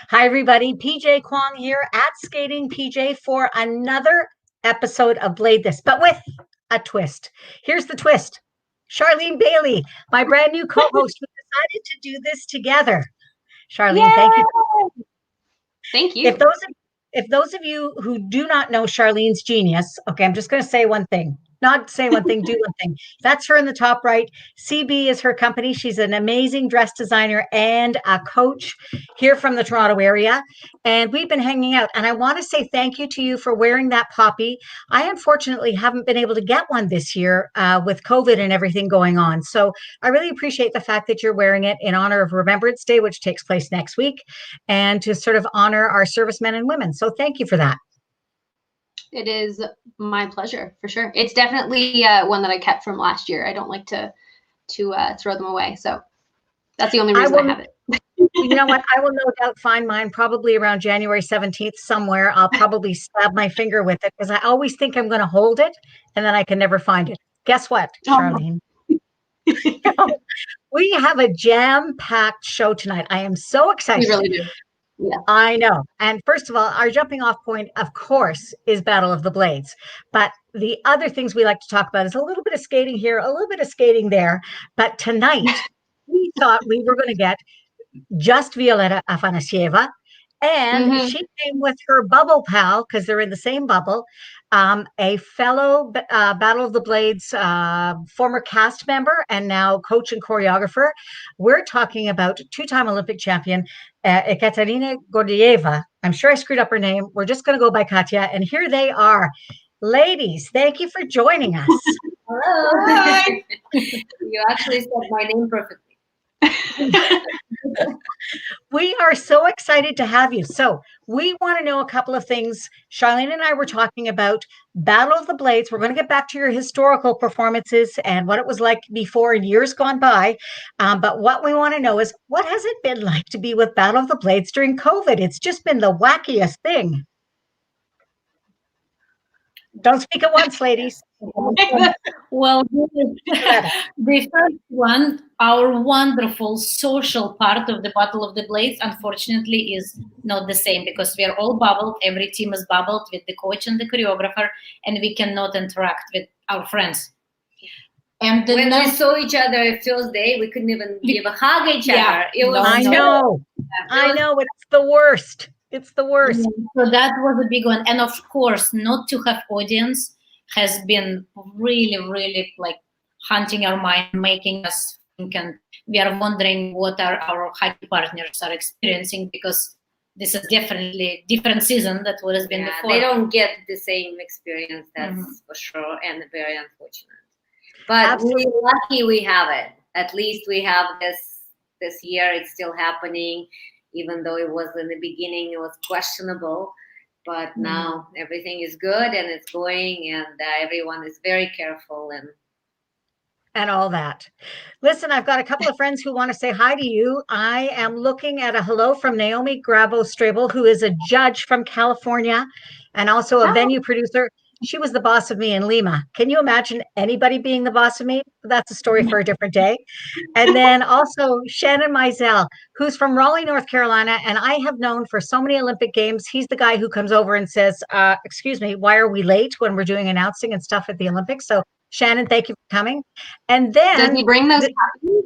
Hi, everybody. PJ Kwong here at Skating PJ for another episode of Blade This, but with a twist. Here's the twist. Charlene Bailey, my brand new co-host, we decided to do this together. Charlene, thank you. Thank you. If those of you who do not know Charlene's genius, okay, I'm just going to say one thing. Not say one thing, do one thing. That's her in the top right. CB is her company. She's an amazing dress designer and a coach here from the Toronto area. And we've been hanging out. And I want to say thank you to you for wearing that poppy. I unfortunately haven't been able to get one this year with COVID and everything going on. So I really appreciate the fact that you're wearing it in honor of Remembrance Day, which takes place next week, and to sort of honor our servicemen and women. So thank you for that. It is my pleasure, for sure. It's definitely one that I kept from last year. I don't like to throw them away. So that's the only reason I have it. You know what? I will no doubt find mine probably around January 17th somewhere. I'll probably stab my finger with it because I always think I'm going to hold it and then I can never find it. Guess what, Charlene? We have a jam-packed show tonight. I am so excited. We really do. Yeah. I know. And first of all, our jumping off point, of course, is Battle of the Blades. But the other things we like to talk about is a little bit of skating here, a little bit of skating there. But tonight, we thought we were going to get just Violetta Afanasieva. And she came with her bubble pal, because they're in the same bubble, a fellow Battle of the Blades former cast member and now coach and choreographer. We're talking about two-time Olympic champion Ekaterina Gordieva. I'm sure I screwed up her name. We're just going to go by Katya. And here they are. Ladies, thank you for joining us. Hello. Hi. You actually said my name perfectly. We are so excited to have you. So we want to know a couple of things. Charlene and I were talking about Battle of the Blades. We're going to get back to your historical performances and what it was like before in years gone by. But what we want to know is, what has it been like to be with Battle of the Blades during COVID? It's just been the wackiest thing. Don't speak at once, ladies. Well, the first one, our wonderful social part of the Battle of the Blades, unfortunately, is not the same because we are all bubbled. Every team is bubbled with the coach and the choreographer, and we cannot interact with our friends. And when we saw each other first day, we couldn't even give a hug each other. It was I know. It's the worst. It's the worst. So that was a big one. And of course, not to have audience has been really, really like hunting our mind, making us think, and we are wondering what our hockey partners are experiencing, because this is definitely a different season than what has been before. They don't get the same experience, that's for sure, and very unfortunate. But we're lucky we have it. At least we have this year. It's still happening. Even though it was in the beginning, it was questionable, but now everything is good and it's going, and everyone is very careful and all that. Listen, I've got a couple of friends who want to say hi to you. I am looking at a hello from Naomi Grabo-Strabel, who is a judge from California and also a venue producer. She was the boss of me in Lima. Can you imagine anybody being the boss of me? That's a story for a different day. And then also Shannon Mizell, who's from Raleigh, North Carolina. And I have known for so many Olympic Games, he's the guy who comes over and says, excuse me, why are we late when we're doing announcing and stuff at the Olympics? So Shannon, thank you for coming. And then— Does he bring those copies?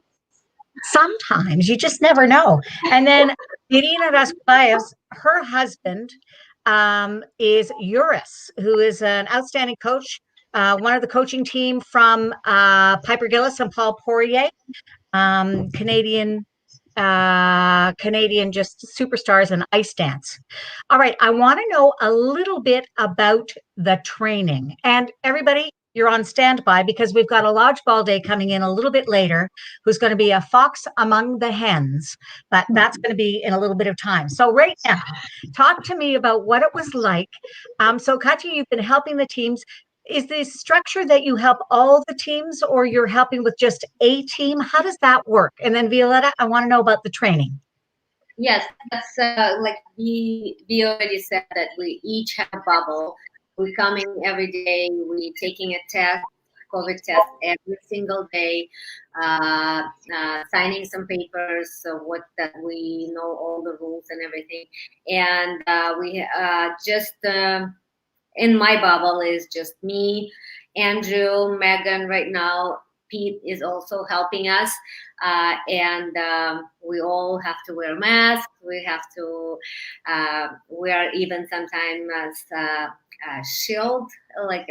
Sometimes, you just never know. And then Irina Raspaev's, her husband, is Uris, who is an outstanding coach, one of the coaching team from Piper Gillis and Paul Poirier, Canadian just superstars in ice dance. All right, I want to know a little bit about the training. And everybody, you're on standby because we've got Elladj Balde coming in a little bit later, who's going to be a fox among the hens, but that's going to be in a little bit of time. So right now, talk to me about what it was like. So Katya, you've been helping the teams. Is the structure that you help all the teams, or you're helping with just a team? How does that work? And then Violetta, I want to know about the training. Yes, that's like we already said that we each have a bubble. We're coming every day, we're taking a test COVID test every single day, signing some papers, so that we know all the rules and everything. And we just in my bubble is just me, Andrew, Megan right now. Pete is also helping us, and we all have to wear masks. We have to wear even sometimes shield, like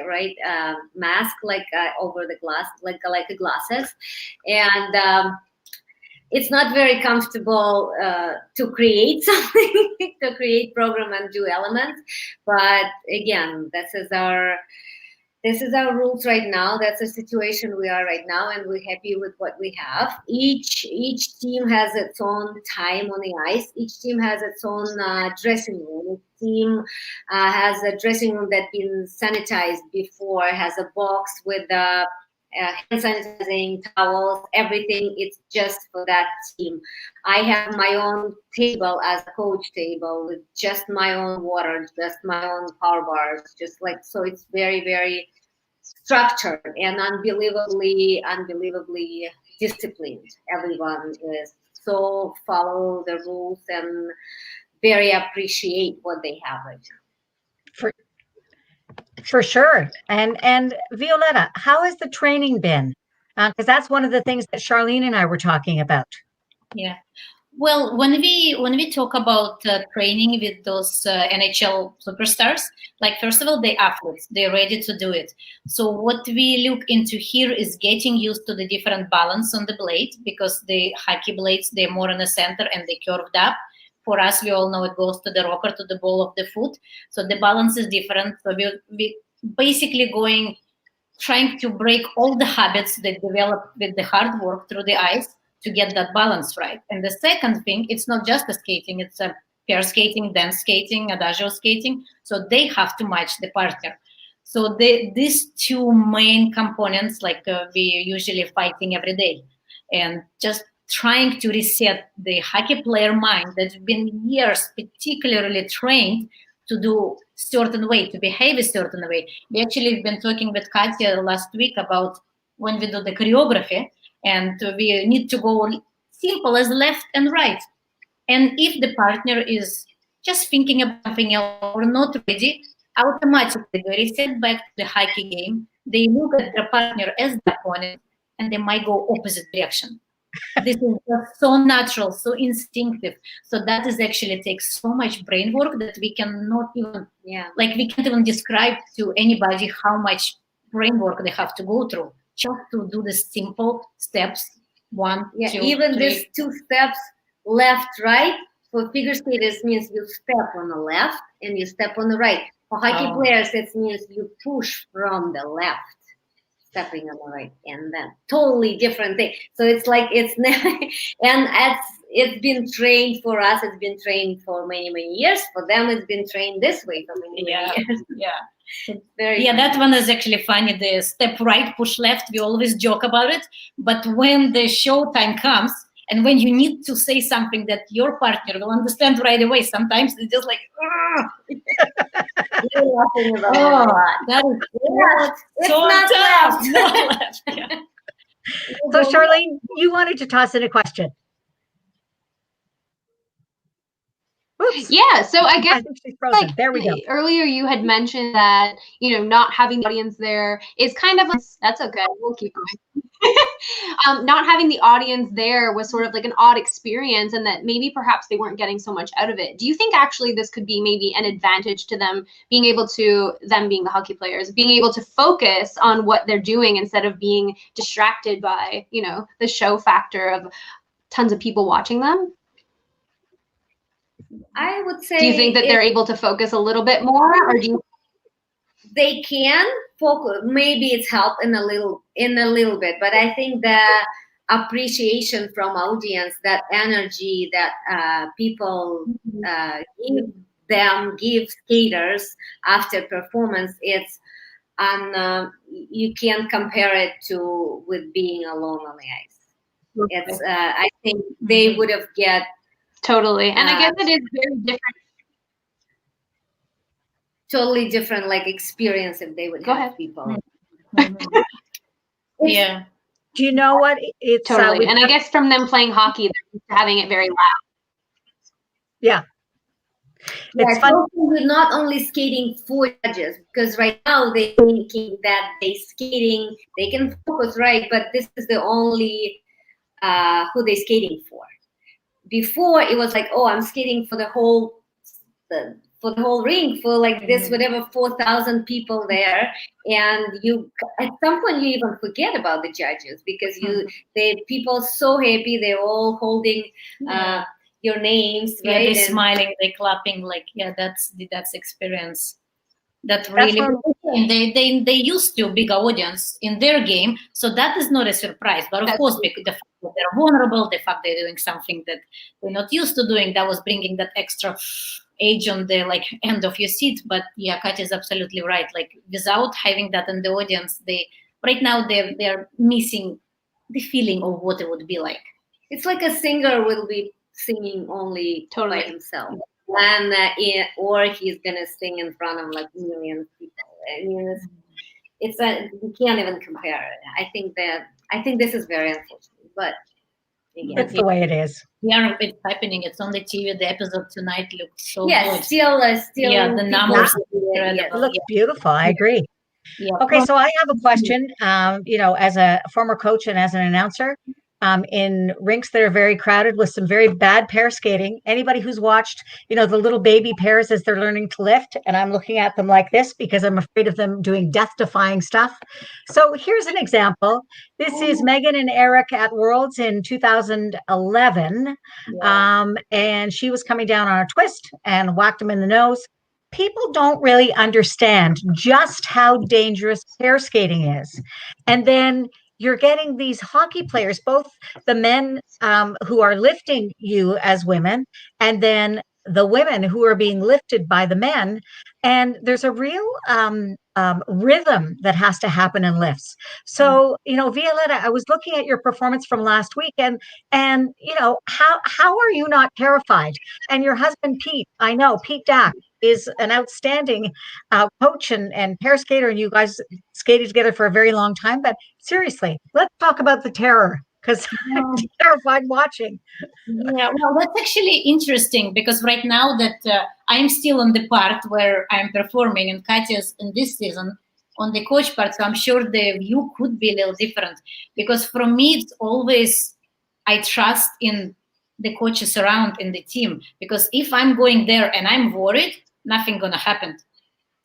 mask, like over the glass, like the glasses, and it's not very comfortable to create something, to create program and do elements. But again, this is our rules right now. That's the situation we are right now, and we're happy with what we have. Each team has its own time on the ice. Each team has its own dressing room. Each team has a dressing room that's been sanitized before, has a box with hand sanitizing, towels, everything. It's just for that team. I have my own table as a coach table with just my own water, just my own power bars, just like, so it's very, very structured and unbelievably disciplined. Everyone is so follow the rules and very appreciate what they have right now. For sure. And Violetta, how has the training been? Because that's one of the things that Charlene and I were talking about. Yeah. Well, when we talk about training with those NHL superstars, like first of all, they're athletes, they're ready to do it. So what we look into here is getting used to the different balance on the blade, because the hockey blades, they're more in the center and they curved up. For us, we all know it goes to the rocker, to the ball of the foot. So the balance is different. So we basically trying to break all the habits that develop with the hard work through the ice to get that balance right. And the second thing, it's not just a skating, it's a pair skating, dance skating, adagio skating. So they have to match the partner. So these two main components, like we usually fighting every day, and just trying to reset the hockey player mind that's been years particularly trained to do certain way, to behave a certain way. We actually have been talking with Katya last week about when we do the choreography, and we need to go simple as left and right. And if the partner is just thinking about something else or not ready, automatically they reset back to the hockey game. They look at their partner as the opponent, and they might go opposite direction. This is just so natural, so instinctive. So that is actually takes so much brain work that we cannot even, we can't even describe to anybody how much brain work they have to go through just to do the simple steps. 1, 2, even 3. these 2 steps, left, right, for figure skaters means you step on the left and you step on the right. For hockey players, it means you push from the left, stepping on the right, and then totally different thing. So it's like it's and it's been trained for us. It's been trained for many years. For them, it's been trained this way for many years. It's very funny. That one is actually funny. The step right, push left. We always joke about it, but when the show time comes and when you need to say something that your partner will understand right away, sometimes it's just like, that is it's so not left. So Charlene, you wanted to toss in a question. Oops. Yeah, so I guess like there we go. Earlier you had mentioned that, not having the audience there is kind of that's okay, we'll keep going. Not having the audience there was sort of like an odd experience, and that maybe perhaps they weren't getting so much out of it. Do you think actually this could be maybe an advantage to them being the hockey players, being able to focus on what they're doing instead of being distracted by, the show factor of tons of people watching them? I would say. Do you think that they're able to focus a little bit more, or do you? They can focus. Maybe it's help in a little bit, but I think the appreciation from audience, that energy that people give skaters after performance, it's you can't compare it to with being alone on the ice. It's I think they would have get. Totally. And I guess it is very different. Totally different, like experience if they would have people. Yeah. Do you know what? It's Totally. And I guess from them playing hockey, they're used to having it very loud. Yeah. It's fun. Also, we're not only skating for judges, because right now they're thinking that they can focus, right? But this is the only who they're skating for. Before it was like, oh, I'm skating for the whole ring, for like this, whatever, 4,000 people there, and you at some point you even forget about the judges, because people so happy, they're all holding your names, right? Yeah, they're smiling, they're clapping, like, yeah, that's experience. That really, they used to big audience in their game, so that is not a surprise. But of course, because the fact that they're vulnerable, the fact they're doing something that they're not used to doing, that was bringing that extra edge on the like end of your seat. But yeah, Katya is absolutely right. Like, without having that in the audience, right now they're missing the feeling of what it would be like. It's like a singer will be singing only by himself. And or he's gonna sing in front of like millions of people. I mean, you can't even compare it. I think this is very unfortunate, but again, it's the way it is. Yeah, it's happening. It's on the TV. The episode tonight looks so good. Still, yeah, the numbers. It looks beautiful. I agree. Yeah. Okay, so I have a question. As a former coach and as an announcer, in rinks that are very crowded with some very bad pair skating, anybody who's watched, the little baby pairs as they're learning to lift, and I'm looking at them like this because I'm afraid of them doing death-defying stuff. So here's an example. This is Megan and Eric at Worlds in 2011, and she was coming down on a twist and whacked him in the nose. People don't really understand just how dangerous pair skating is. And then you're getting these hockey players, both the men who are lifting you as women, and then the women who are being lifted by the men. And there's a real rhythm that has to happen in lifts. So, Violetta, I was looking at your performance from last week, and how are you not terrified? And your husband, Pete, I know, Pete Dack, is an outstanding coach and pair skater, and you guys skated together for a very long time. But seriously, let's talk about the terror, because I'm terrified watching. Yeah, well, that's actually interesting, because right now that I'm still on the part where I'm performing, and Katya's in this season on the coach part, so I'm sure the view could be a little different. Because for me, it's always, I trust in the coaches around in the team, because if I'm going there and I'm worried, nothing gonna happen.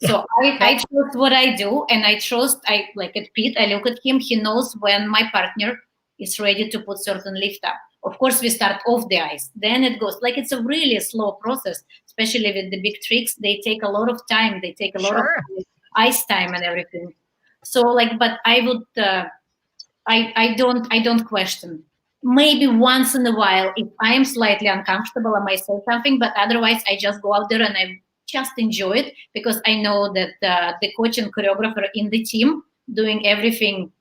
So I trust what I do, and I trust, like at Pete, I look at him, he knows when my partner is ready to put certain lift up. Of course, we start off the ice, then it goes, like, it's a really slow process, especially with the big tricks. They take a lot of time, they take a lot of ice time and everything. So but I would, I don't question. Maybe once in a while, if I'm slightly uncomfortable, I might say something, but otherwise I just go out there and I just enjoy it, because I know that the coach and choreographer in the team doing everything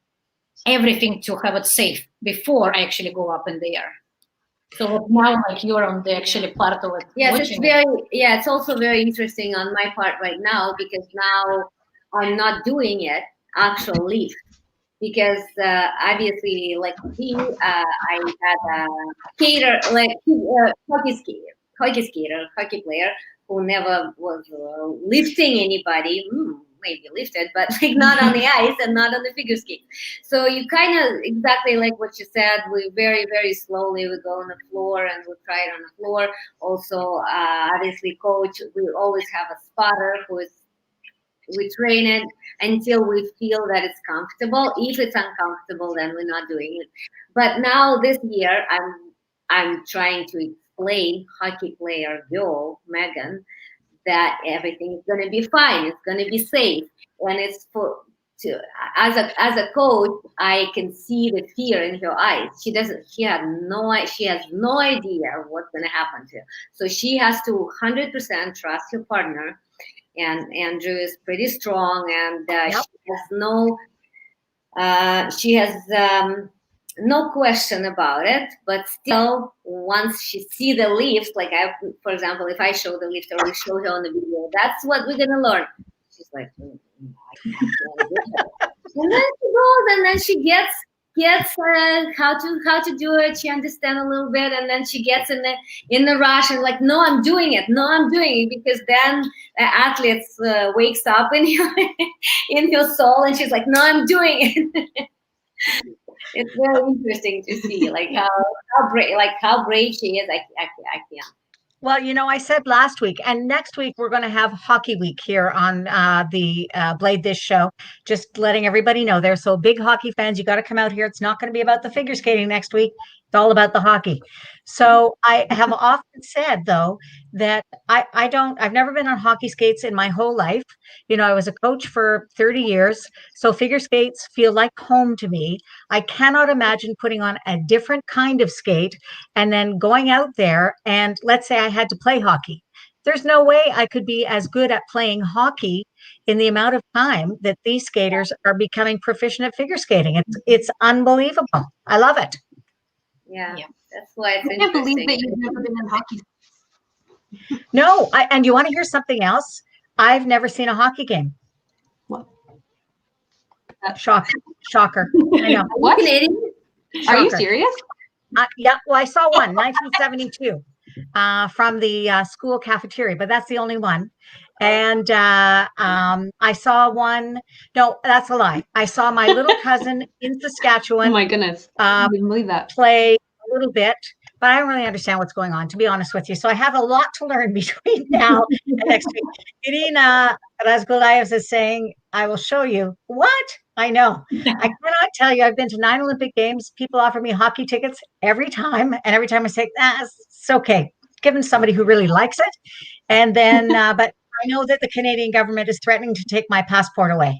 to have it safe before I actually go up in the air. So now, you're on the actually part of it. Yes, it's also very interesting on my part right now, because now I'm not doing it actual lift, because obviously, like me, I had a skater, hockey player who never was lifting anybody. Maybe lifted, but not on the ice and not on the figure skate. So you kind of, exactly like what you said, we very, very slowly, we go on the floor and we try it on the floor. Also, obviously, coach, we always have a spotter we train it until we feel that it's comfortable. If it's uncomfortable, then we're not doing it. But now this year, I'm trying to explain hockey player girl, Megan, that everything is going to be fine. It's going to be safe. And it's as a coach, I can see the fear in her eyes. She has no idea what's going to happen to her. So she has to 100% trust her partner. And Andrew is pretty strong, and she has no question about it. But still, once she see the lift, for example, if I show the lift or we show her on the video, that's what we're gonna learn. She's like, I can't do that. And then she goes, and then she gets how to do it. She understands a little bit, and then she gets in the rush and like, no, I'm doing it. No, I'm doing it, because then athletes wakes up in your soul, and she's like, no, I'm doing it. It's very interesting to see like how brave she is. I can't. Well, I said last week, and next week we're going to have Hockey Week here on the Blade This show. Just letting everybody know there. So big hockey fans, you got to come out here. It's not going to be about the figure skating next week. It's all about the hockey. So I have often said, though, that I've never been on hockey skates in my whole life. I was a coach for 30 years. So figure skates feel like home to me. I cannot imagine putting on a different kind of skate and then going out there, and let's say I had to play hockey. There's no way I could be as good at playing hockey in the amount of time that these skaters are becoming proficient at figure skating. It's unbelievable. I love it. Yeah. That's why it's I can't believe that you've never been in hockey. No, and you want to hear something else? I've never seen a hockey game. What? Shocker. I know. What? Are you Shocker. serious? Yeah, well, I saw one, 1972, from the school cafeteria, but that's the only one. And I saw one. No, that's a lie. I saw my little cousin in Saskatchewan. Oh my goodness. I didn't believe that. Play a little bit, but I don't really understand what's going on, to be honest with you. So I have a lot to learn between now and next week. Irina Razgulaev is saying, I will show you. What? I know. I cannot tell you. I've been to 9 Olympic Games. People offer me hockey tickets every time. And every time I say, it's okay. Given somebody who really likes it. And then, but I know that the Canadian government is threatening to take my passport away.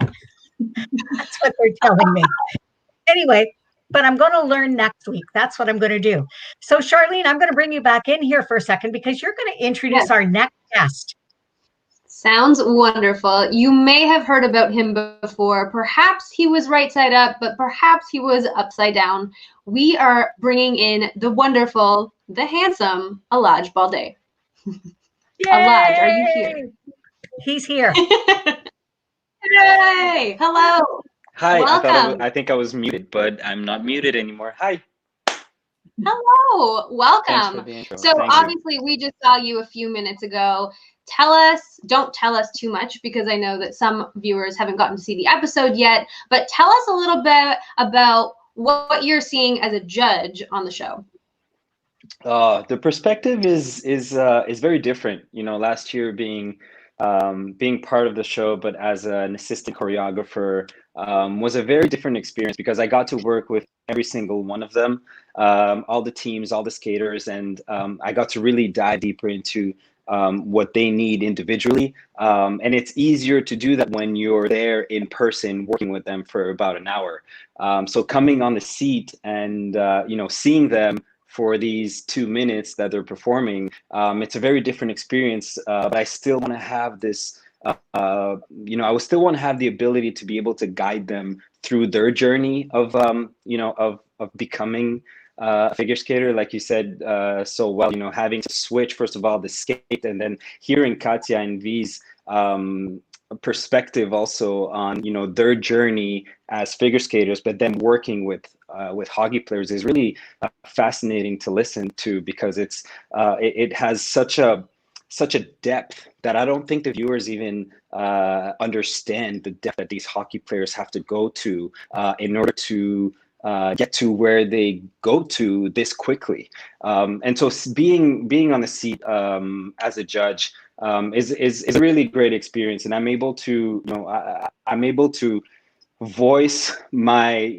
That's what they're telling me. Anyway, but I'm going to learn next week. That's what I'm going to do. So, Charlene, I'm going to bring you back in here for a second because you're going to introduce our next guest. Sounds wonderful. You may have heard about him before. Perhaps he was right side up, but perhaps he was upside down. We are bringing in the wonderful, the handsome Elladj Balde. Elladj, are you here? He's here. Yay! Hello. Hi. Welcome. I think I was muted, but I'm not muted anymore. Hi. Hello. Welcome. The intro. So obviously we just saw you a few minutes ago. Don't tell us too much because I know that some viewers haven't gotten to see the episode yet, but tell us a little bit about what you're seeing as a judge on the show. The perspective is very different. Last year being part of the show, but as an assistant choreographer, was a very different experience because I got to work with every single one of them, all the teams, all the skaters, and I got to really dive deeper into what they need individually. And it's easier to do that when you're there in person working with them for about an hour. So coming on the seat and, seeing them for these 2 minutes that they're performing, it's a very different experience, but I still want to have this, I would still want to have the ability to be able to guide them through their journey of becoming a figure skater, like you said so well, having to switch, first of all, the skate, and then hearing Katya and V's perspective also on, their journey as figure skaters, but then working with hockey players is really fascinating to listen to because it has such a depth that I don't think the viewers even understand the depth that these hockey players have to go to in order to get to where they go to this quickly. And so being on the seat as a judge is a really great experience, and I'm able to voice my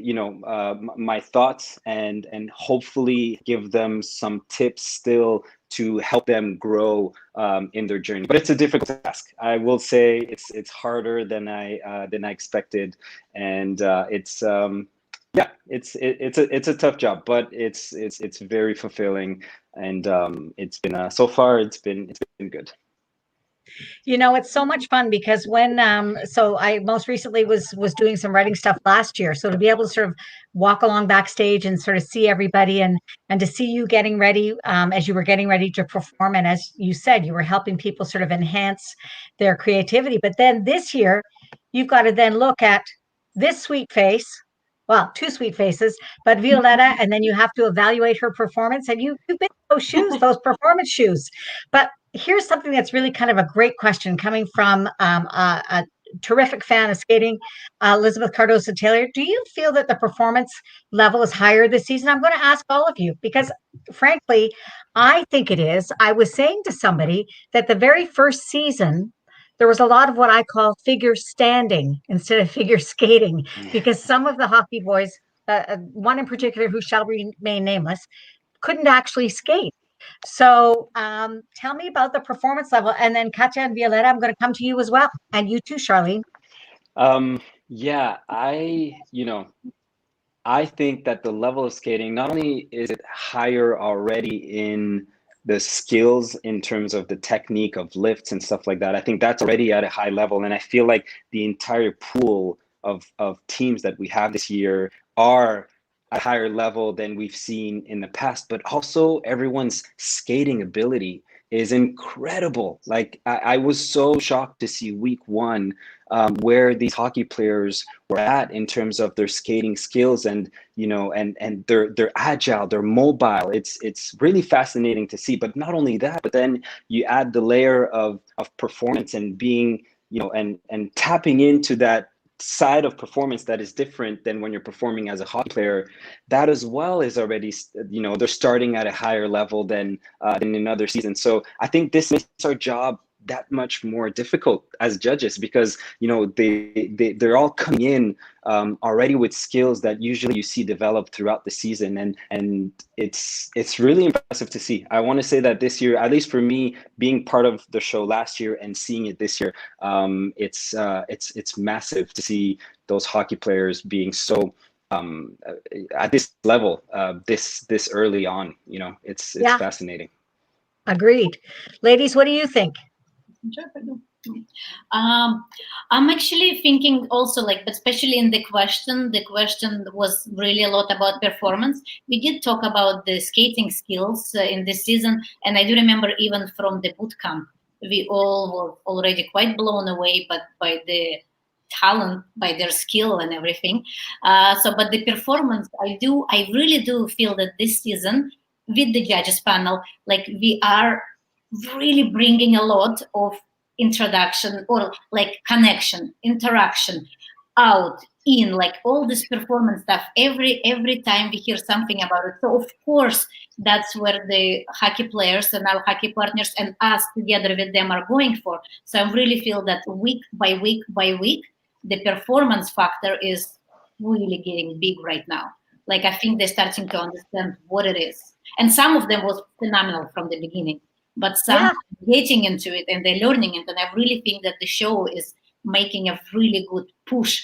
my thoughts and hopefully give them some tips still to help them grow in their journey. But it's a difficult task. I will say it's harder than I expected, and it's a tough job, but it's very fulfilling, and it's been so far it's been good. It's so much fun because when so I most recently was doing some writing stuff last year, so to be able to sort of walk along backstage and sort of see everybody and to see you getting ready as you were getting ready to perform, and as you said, you were helping people sort of enhance their creativity. But then this year you've got to then look at this sweet face, well, two sweet faces, but Violetta, and then you have to evaluate her performance. And you've been in those shoes, those performance shoes. But here's something that's really kind of a great question coming from a terrific fan of skating, Elizabeth Cardoso Taylor. Do you feel that the performance level is higher this season? I'm going to ask all of you because, frankly, I think it is. I was saying to somebody that the very first season, there was a lot of what I call figure standing instead of figure skating, because some of the hockey boys, one in particular who shall remain nameless, couldn't actually skate. So tell me about the performance level. And then Katya and Violetta, I'm going to come to you as well. And you too, Charlene. Yeah, I think that the level of skating, not only is it higher already in the skills in terms of the technique of lifts and stuff like that, I think that's already at a high level. And I feel like the entire pool of teams that we have this year are at a higher level than we've seen in the past, but also everyone's skating ability is incredible. Like I was so shocked to see week one where these hockey players were at in terms of their skating skills, and and they're agile, they're mobile. It's really fascinating to see. But not only that, but then you add the layer of performance and being and tapping into that side of performance that is different than when you're performing as a hockey player. That as well is already they're starting at a higher level than in another season. So I think this makes our job that much more difficult as judges, because they're all coming in already with skills that usually you see developed throughout the season, and it's really impressive to see. I want to say that this year, at least for me, being part of the show last year and seeing it this year, it's massive to see those hockey players being so at this level this early on. It's fascinating. Agreed. Ladies, what do you think? I'm actually thinking also, but especially in the question was really a lot about performance. We did talk about the skating skills in this season, and I do remember even from the boot camp, we all were already quite blown away, but by the talent, by their skill and everything. But the performance, I really do feel that this season with the judges panel, we are really bringing a lot of introduction or connection, interaction, out, in, all this performance stuff. Every time we hear something about it. So of course, that's where the hockey players and our hockey partners and us together with them are going for. So I really feel that week by week by week, the performance factor is really getting big right now. I think they're starting to understand what it is. And some of them was phenomenal from the beginning, but some getting into it and they're learning it. And I really think that the show is making a really good push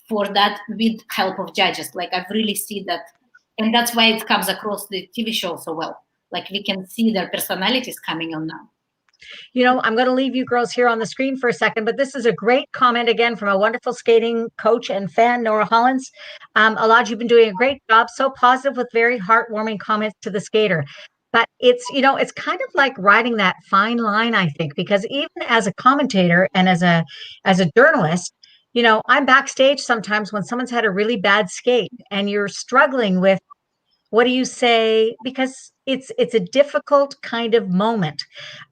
for that with help of judges. I really see that. And that's why it comes across the TV show so well. We can see their personalities coming on now. I'm going to leave you girls here on the screen for a second, but this is a great comment again from a wonderful skating coach and fan, Nora Hollins. Elladj, you've been doing a great job, so positive with very heartwarming comments to the skater. But it's kind of like riding that fine line, I think, because even as a commentator and as a journalist, I'm backstage sometimes when someone's had a really bad skate and you're struggling with, what do you say? Because it's a difficult kind of moment.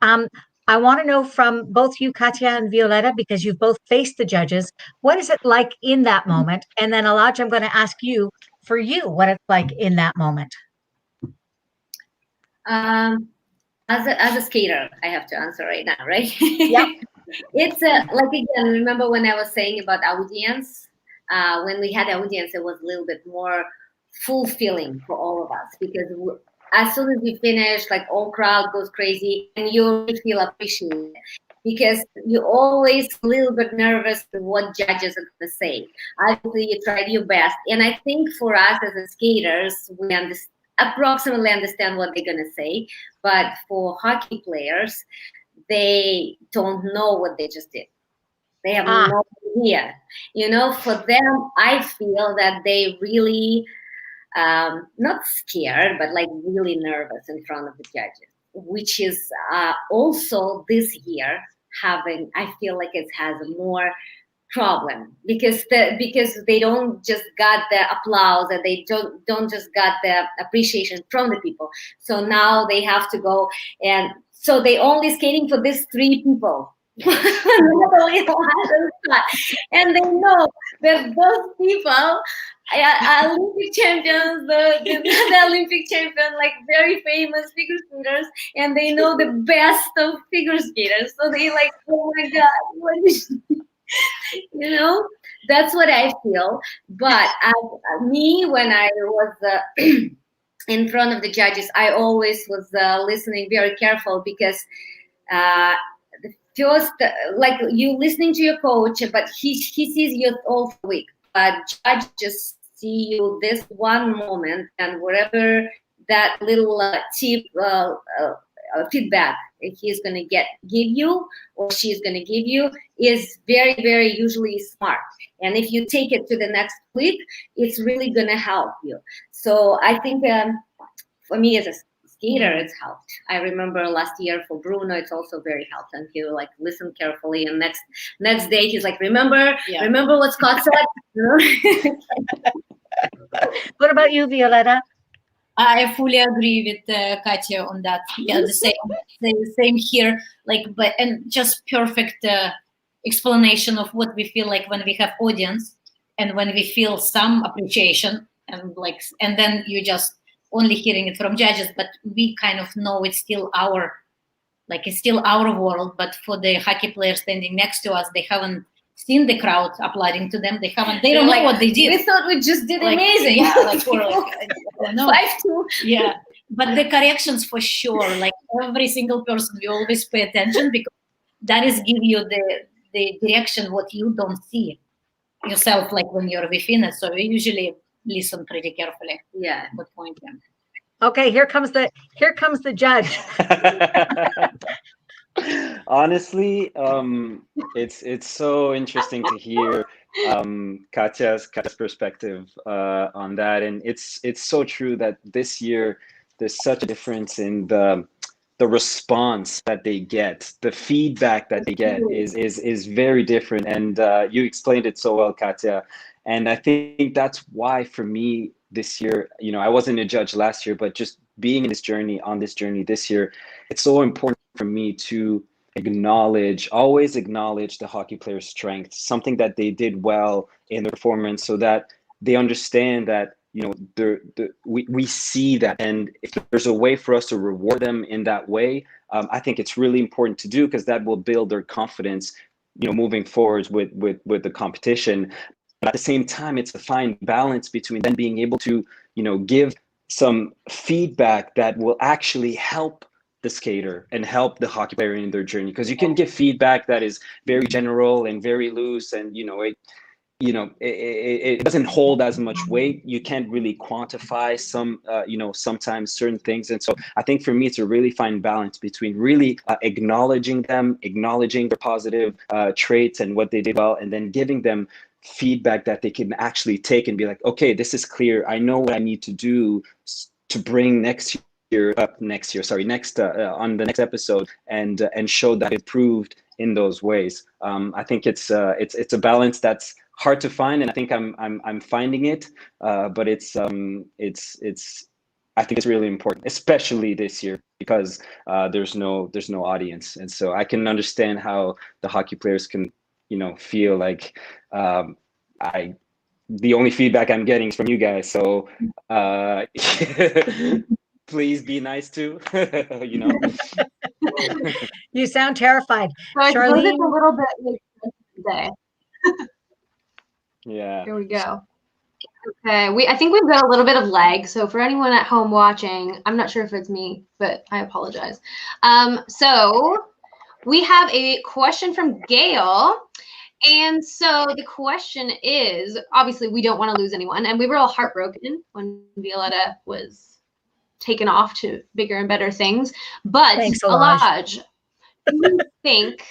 I want to know from both you, Katya and Violetta, because you've both faced the judges, what is it like in that moment? And then Elladj, I'm going to ask you, for you, what it's like in that moment. As a skater, I have to answer right now, right? Yep. It's again, remember when I was saying about audience? When we had audience, it was a little bit more fulfilling for all of us, because as soon as we finish, all crowd goes crazy and you really feel appreciated, because you're always a little bit nervous with what judges are going to say. Obviously, you tried your best. And I think for us as skaters, we approximately understand what they're going to say. But for hockey players, they don't know what they just did. They have no idea. For them, I feel that they really, not scared, but really nervous in front of the judges, which is also this year I feel like it has more problem, because they don't just got the applause, and they don't just got the appreciation from the people. So now they have to go, and so they only skating for these 3 people. And they know that those people are Olympic champions, the Olympic champion, like very famous figure skaters, and they know the best of figure skaters. So they like, oh my God, what is you know, that's what I feel. But me, when I was in front of the judges, I always was listening very careful, because the first, like, you listening to your coach, but he sees you all week. But judge just see you this one moment, and whatever that little tip, feedback he's going to give you, or she's going to give you, is very, very usually smart. And if you take it to the next week, it's really going to help you. So I think for me as a skater, it's helped. I remember last year for Bruno, it's also very helped. And he like listened carefully, and next day he's like, remember what Scott said? What about you, Violetta? I fully agree with Katya on that. Yeah, the same here. Like, and just perfect explanation of what we feel like when we have audience, and when we feel some appreciation, and then you just only hearing it from judges, but we kind of know it's still our world. But for the hockey players standing next to us, they haven't seen the crowd applauding to them. They don't know what they did. We thought we just did amazing. Yeah, like we're like, I don't know. 5-2. Yeah, but the corrections for sure. Like every single person, we always pay attention, because that is give you the direction what you don't see yourself, like when you're within it. So we usually listen pretty carefully. Yeah. What point? Okay, here comes the judge. Honestly, it's so interesting to hear Katya's perspective on that, and it's so true that this year there's such a difference in the response that they get, the feedback that they get is very different, and you explained it so well, Katya. And I think that's why for me this year, I wasn't a judge last year, but just being on this journey this year, it's so important for me to always acknowledge the hockey player's strengths, something that they did well in the performance, so that they understand that we see that, and if there's a way for us to reward them in that way, I think it's really important to do, because that will build their confidence, moving forwards with the competition. But at the same time, it's a fine balance between them being able to, give some feedback that will actually help the skater and help the hockey player in their journey. Because you can give feedback that is very general and very loose, and it doesn't hold as much weight. You can't really quantify sometimes certain things. And so I think for me, it's a really fine balance between really acknowledging their positive traits and what they did well, and then giving them feedback that they can actually take and be like, okay, this is clear. I know what I need to do to bring next on the next episode, and show that it improved in those ways. I think it's a balance that's hard to find, and I think I'm finding it. But I think it's really important, especially this year, because there's no audience, and so I can understand how the hockey players can feel like the only feedback I'm getting is from you guys. So please be nice too. You sound terrified. So I suppose Charlene? it's a little bit like today. Yeah. Here we go. Okay, I think we've got a little bit of lag. So for anyone at home watching, I'm not sure if it's me, but I apologize. So we have a question from Gail. And so the question is, obviously we don't want to lose anyone, and we were all heartbroken when Violetta was taken off to bigger and better things. But Thanks, Elladj, do you think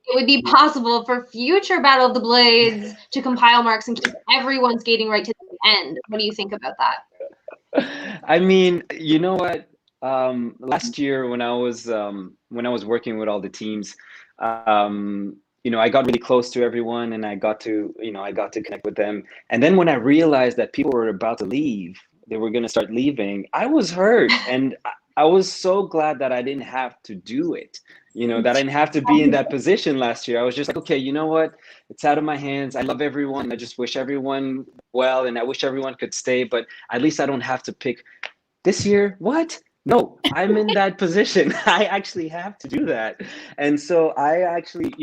it would be possible for future Battle of the Blades to compile marks and keep everyone skating right to the end? What do you think about that? I mean, you know what? Last year when I was working with all the teams, I got really close to everyone, and I got to connect with them. And then when I realized that people were about to leave, they were going to start leaving, I was hurt. And I was so glad that I didn't have to do it, that I didn't have to be in that position last year. I was just like, okay, you know what? It's out of my hands. I love everyone. I just wish everyone well, and I wish everyone could stay, but at least I don't have to pick this year. What? No, I'm in that position. I actually have to do that. And so I actually,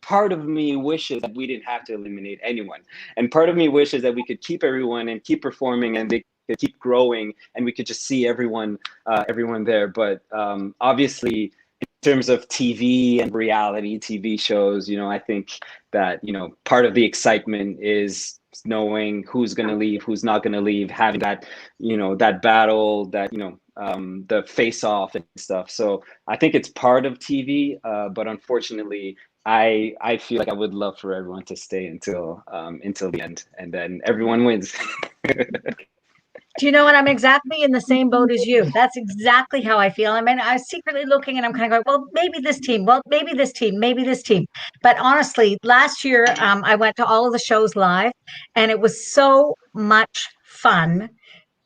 part of me wishes that we didn't have to eliminate anyone. And part of me wishes that we could keep everyone and keep performing, and they could keep growing, and we could just see everyone there. But obviously, in terms of TV and reality TV shows, I think that, part of the excitement is knowing who's going to leave, who's not going to leave, having that, that battle, that, the face off and stuff. So I think it's part of TV, but unfortunately, I feel like I would love for everyone to stay until the end, and then everyone wins. Do you know what? I'm exactly in the same boat as you. That's exactly how I feel. I mean, I was secretly looking, and I'm kind of going, well, maybe this team, well, maybe this team, maybe this team. But honestly, last year, I went to all of the shows live, and it was so much fun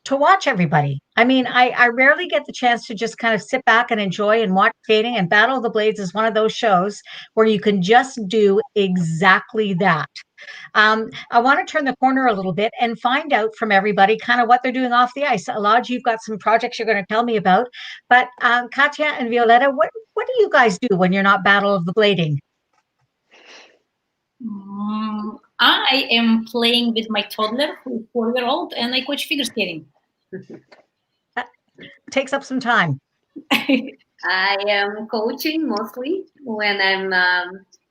to watch everybody. I mean, I rarely get the chance to just kind of sit back and enjoy and watch skating, and Battle of the Blades is one of those shows where you can just do exactly that. I want to turn the corner a little bit and find out from everybody kind of what they're doing off the ice. Elladj, you've got some projects you're going to tell me about, but Katya and Violetta, what do you guys do when you're not Battle of the Blading? I am playing with my toddler, who's 4-year-old, and I coach figure skating. Takes up some time. I am coaching mostly when I'm.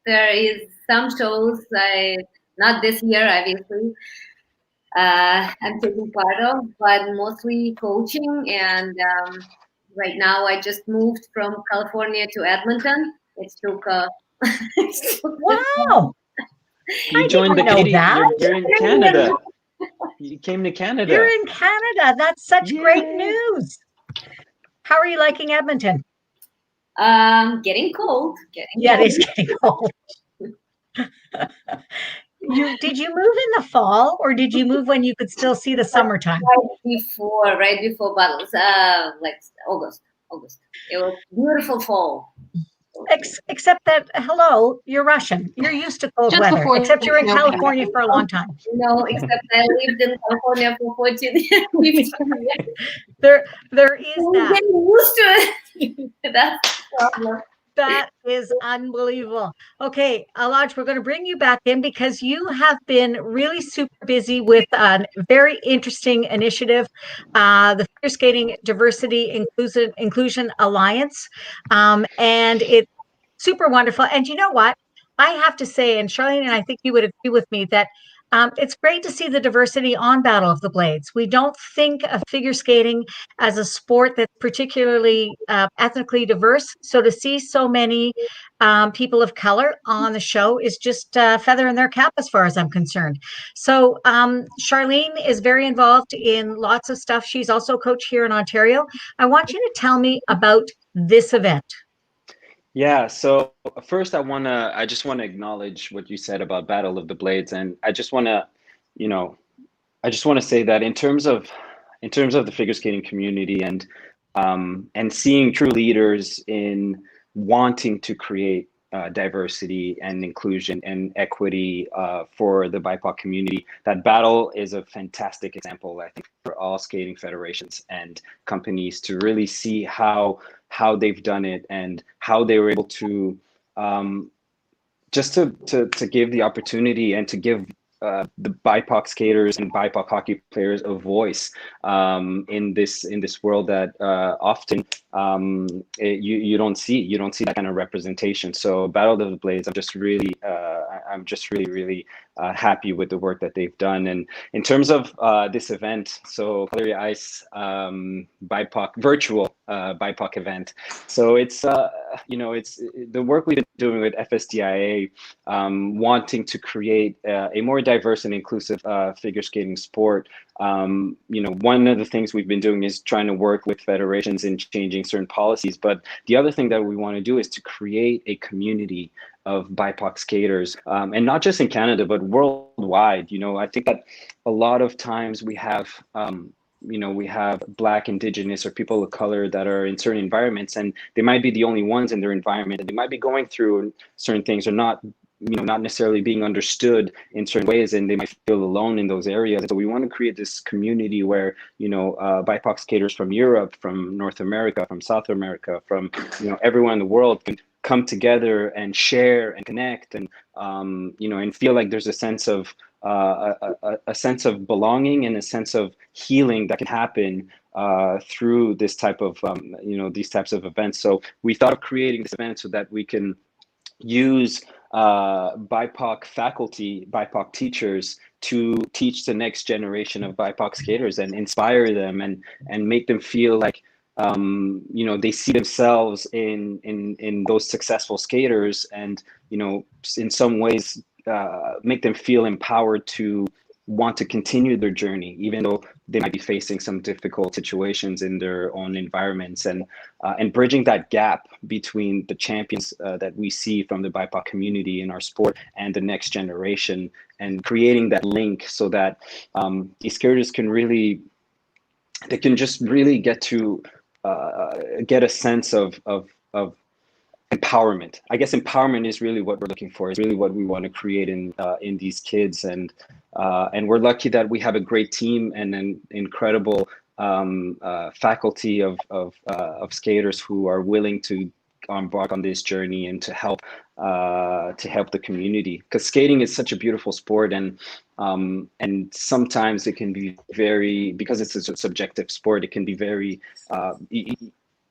There is some shows not this year, obviously. I'm taking part of, but mostly coaching. And right now, I just moved from California to Edmonton. It took. Wow! You joined the Canadian. You're in Canada. You came to Canada. You're in Canada. That's such great news. How are you liking Edmonton? Getting cold. It is getting cold. Did you move in the fall, or did you move when you could still see the summertime? Right before battles, like August. It was beautiful fall. Except that, hello, you're Russian. You're used to cold weather. Except you're in California for a long time. No, except I lived in California for 14 years. There is that. Getting used to it. That's the problem. That is unbelievable. Okay, Elladj, we're going to bring you back in because you have been really super busy with a very interesting initiative, the Figure Skating Diversity Inclusion Alliance, and it's super wonderful. And you know what? I have to say, and Charlene, and I think you would agree with me, that it's great to see the diversity on Battle of the Blades. We don't think of figure skating as a sport that's particularly ethnically diverse. So to see so many people of color on the show is just a feather in their cap as far as I'm concerned. So Charlene is very involved in lots of stuff. She's also a coach here in Ontario. I want you to tell me about this event. Yeah, so first I just want to acknowledge what you said about Battle of the Blades, and I just want to say that in terms of the figure skating community and seeing true leaders in wanting to create diversity and inclusion and equity for the BIPOC community, that Battle is a fantastic example, I think, for all skating federations and companies to really see how they've done it and how they were able to just to give the opportunity and to give the BIPOC skaters and BIPOC hockey players a voice in this world that often you don't see that kind of representation. So Battle of the Blades, I'm just really happy with the work that they've done. And in terms of this event, so Color Your Ice BIPOC virtual BIPOC event. So it's it's the work we've been doing with FSDIA, wanting to create a more diverse and inclusive figure skating sport. One of the things we've been doing is trying to work with federations in changing certain policies. But the other thing that we want to do is to create a community of BIPOC skaters, and not just in Canada, but worldwide. You know, I think that a lot of times we have, we have Black, Indigenous, or people of color that are in certain environments, and they might be the only ones in their environment, and they might be going through certain things, or not, not necessarily being understood in certain ways, and they might feel alone in those areas. So we want to create this community where, BIPOC skaters from Europe, from North America, from South America, from, everyone in the world can come together and share and connect, and, and feel like there's a sense of a sense of belonging and a sense of healing that can happen through this type of, these types of events. So we thought of creating this event so that we can use BIPOC faculty, BIPOC teachers to teach the next generation of BIPOC skaters and inspire them and make them feel like, they see themselves in those successful skaters, and, in some ways, make them feel empowered to want to continue their journey, even though they might be facing some difficult situations in their own environments, and bridging that gap between the champions that we see from the BIPOC community in our sport and the next generation, and creating that link so that these skaters can really, they can just really get to get a sense of empowerment. I guess empowerment is really what we're looking for. It's really what we want to create in these kids, and we're lucky that we have a great team and an incredible faculty of skaters who are willing to embark on this journey and to help the community. Because skating is such a beautiful sport, and sometimes it can be very, because it's a subjective sport, it can be very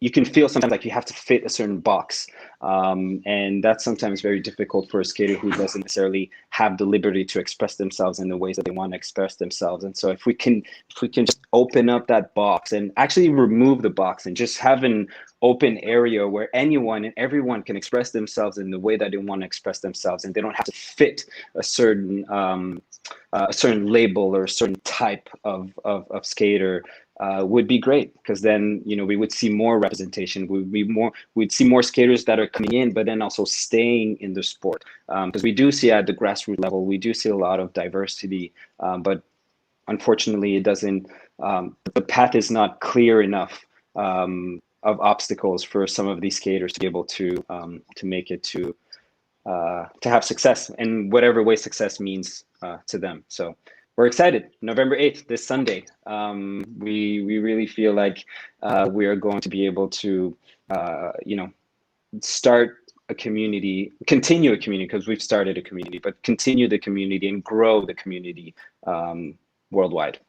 you can feel sometimes like you have to fit a certain box, and that's sometimes very difficult for a skater who doesn't necessarily have the liberty to express themselves in the ways that they want to express themselves. And so if we can just open up that box and actually remove the box and just have an open area where anyone and everyone can express themselves in the way that they want to express themselves, and they don't have to fit a certain label or a certain type of skater, would be great, because then we would see more representation. We'd see more skaters that are coming in, but then also staying in the sport, because we do see at the grassroots level, we do see a lot of diversity, but unfortunately it doesn't, the path is not clear enough of obstacles for some of these skaters to be able to make it to have success in whatever way success means to them. So we're excited. November 8th, this Sunday. We really feel like we are going to be able to, start a community, continue a community, because we've started a community, but continue the community and grow the community worldwide.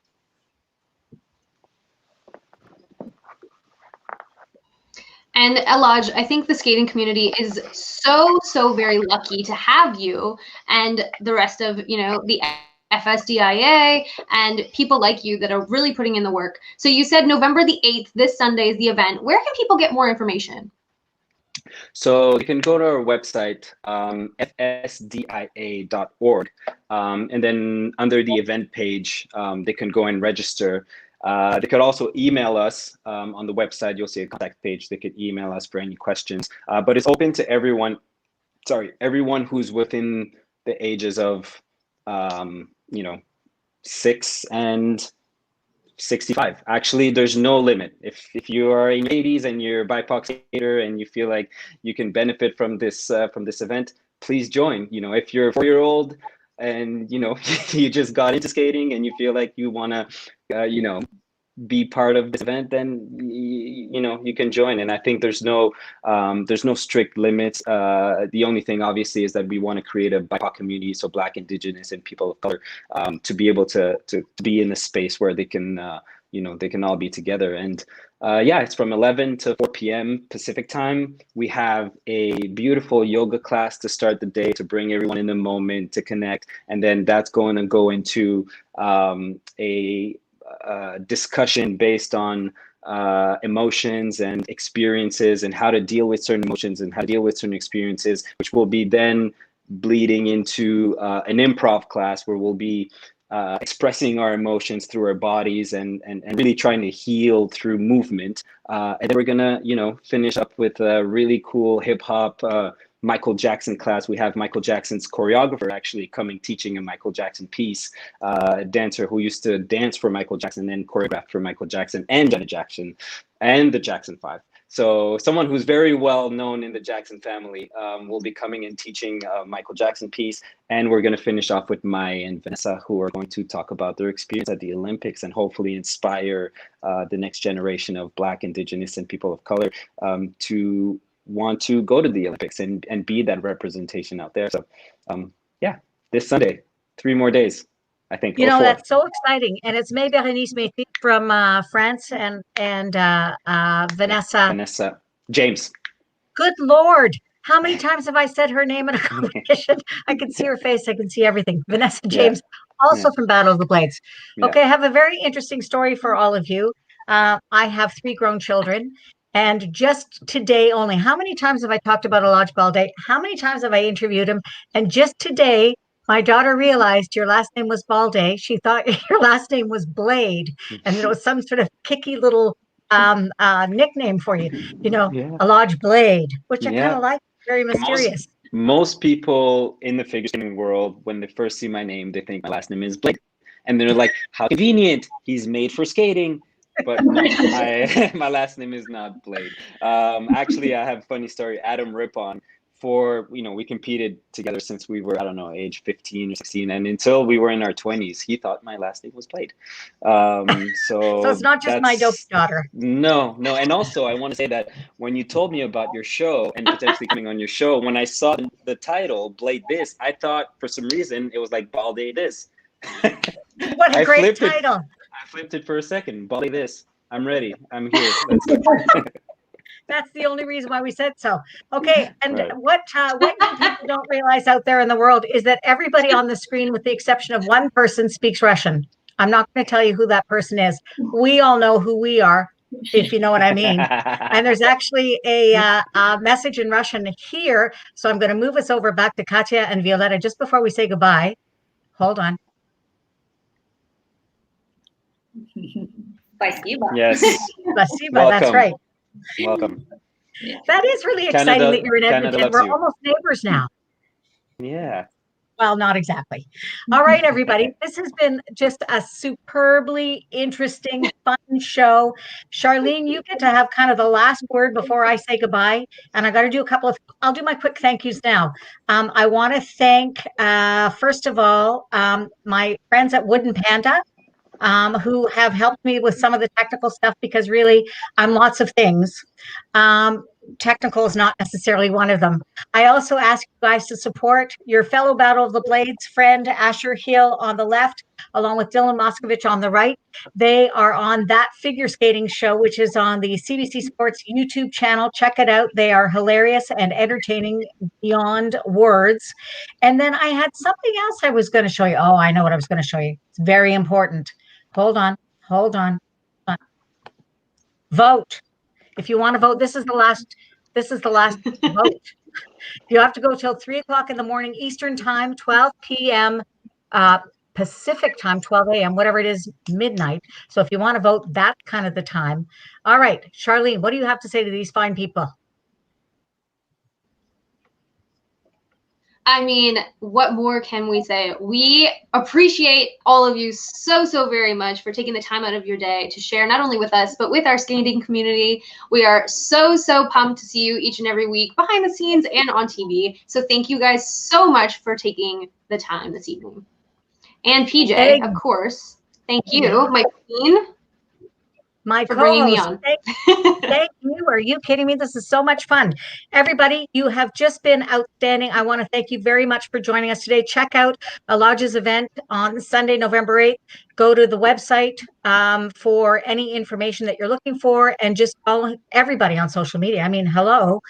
And Elladj, I think the skating community is so very lucky to have you and the rest of, the FSDIA and people like you that are really putting in the work. So you said November the 8th, this Sunday is the event. Where can people get more information? So you can go to our website, fsdia.org, and then under the event page, they can go and register. They could also email us on the website. You'll see a contact page. They could email us for any questions, but it's open to everyone. Everyone who's within the ages of 6 and 65. Actually, there's no limit. If you are in your 80s and you're a BIPOC skater and you feel like you can benefit from this event, please join. If you're a 4-year-old and you just got into skating and you feel like you want to be part of this event, then you can join. And I think there's no strict limits. The only thing obviously is that we want to create a BIPOC community, so Black, Indigenous, and people of color, to be able to be in a space where they can they can all be together. And it's from 11 to 4 p.m. Pacific time. We have a beautiful yoga class to start the day, to bring everyone in the moment, to connect, and then that's going to go into a discussion based on emotions and experiences, and how to deal with certain emotions and how to deal with certain experiences, which will be then bleeding into an improv class where we'll be expressing our emotions through our bodies and really trying to heal through movement. And then we're gonna finish up with a really cool hip hop Michael Jackson class. We have Michael Jackson's choreographer actually coming teaching a Michael Jackson piece, a dancer who used to dance for Michael Jackson and choreograph for Michael Jackson and Janet Jackson and the Jackson 5. So someone who's very well known in the Jackson family will be coming and teaching a Michael Jackson piece. And we're going to finish off with Mai and Vanessa, who are going to talk about their experience at the Olympics and hopefully inspire the next generation of Black, Indigenous, and people of color to want to go to the Olympics and be that representation out there. So yeah, this Sunday, 3 more days, I think. You know, that's so exciting. And it's May Berenice Métis from France and Vanessa James. Good Lord. How many times have I said her name in a competition? I can see her face. I can see everything. Vanessa James, also from Battle of the Blades. Okay, I have a very interesting story for all of you. I have 3 grown children. And just today only, how many times have I talked about Elladj Balde? How many times have I interviewed him? And just today, my daughter realized your last name was Balde. She thought your last name was Blade. And it was some sort of kicky little nickname for you. You know, Elladj Blade, which I kind of like. Very mysterious. Most people in the figure skating world, when they first see my name, they think my last name is Blade. And they're like, how convenient. He's made for skating. But no, my last name is not Blade. Actually, I have a funny story. Adam Rippon, we competed together since we were, I don't know, age 15 or 16. And until we were in our 20s, he thought my last name was Blade. So it's not just my dope daughter. No. And also, I want to say that when you told me about your show and potentially coming on your show, when I saw the title, Blade This, I thought for some reason it was like Balde This. What a great title. I flipped it for a second. Balde This. I'm ready. I'm here. That's the only reason why we said so. Okay, and what people don't realize out there in the world is that everybody on the screen, with the exception of one person, speaks Russian. I'm not going to tell you who that person is. We all know who we are, if you know what I mean. And there's actually a message in Russian here, so I'm going to move us over back to Katya and Violetta just before we say goodbye. Hold on. Спасибо. Yes. Спасибо, that's right. Welcome. That is really exciting that you're in Edmonton. We're almost neighbors now. Yeah. Well, not exactly. All right, everybody. This has been just a superbly interesting, fun show. Charlene, you get to have kind of the last word before I say goodbye. And I got to do I'll do my quick thank yous now. I want to thank, first of all, my friends at Wooden Panda, who have helped me with some of the technical stuff, because really I'm lots of things. Technical is not necessarily one of them. I also ask you guys to support your fellow Battle of the Blades friend, Asher Hill, on the left, along with Dylan Moskovich on the right. They are on That Figure Skating Show, which is on the CBC Sports YouTube channel. Check it out. They are hilarious and entertaining beyond words. And then I had something else I was going to show you. Oh, I know what I was going to show you. It's very important. Hold on. Vote. If you want to vote, this is the last vote. You have to go till 3:00 in the morning Eastern time, 12 p.m. Pacific time, 12 a.m., whatever it is, midnight. So if you want to vote, that's kind of the time. All right, Charlene, what do you have to say to these fine people? I mean, what more can we say? We appreciate all of you so very much for taking the time out of your day to share not only with us, but with our skating community. We are so pumped to see you each and every week behind the scenes and on TV. So thank you guys so much for taking the time this evening. And PJ, of course, thank you, my queen. My co-host. Thank you. Are you kidding me? This is so much fun. Everybody, you have just been outstanding. I want to thank you very much for joining us today. Check out Elladj's event on Sunday, November 8th. Go to the website for any information that you're looking for, and just follow everybody on social media. I mean, hello.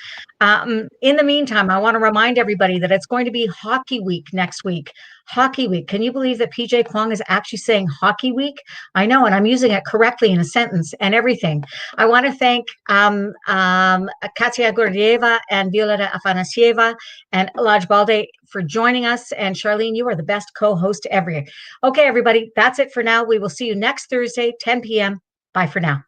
In the meantime, I want to remind everybody that it's going to be Hockey Week next week. Hockey Week. Can you believe that PJ Kwong is actually saying Hockey Week? I know, and I'm using it correctly in a sentence and everything. I want to thank Katya Gordieva and Violetta Afanasieva and Elladj Balde for joining us. And Charlene, you are the best co-host ever. Okay, everybody, that's it for now. We will see you next Thursday, 10 p.m. Bye for now.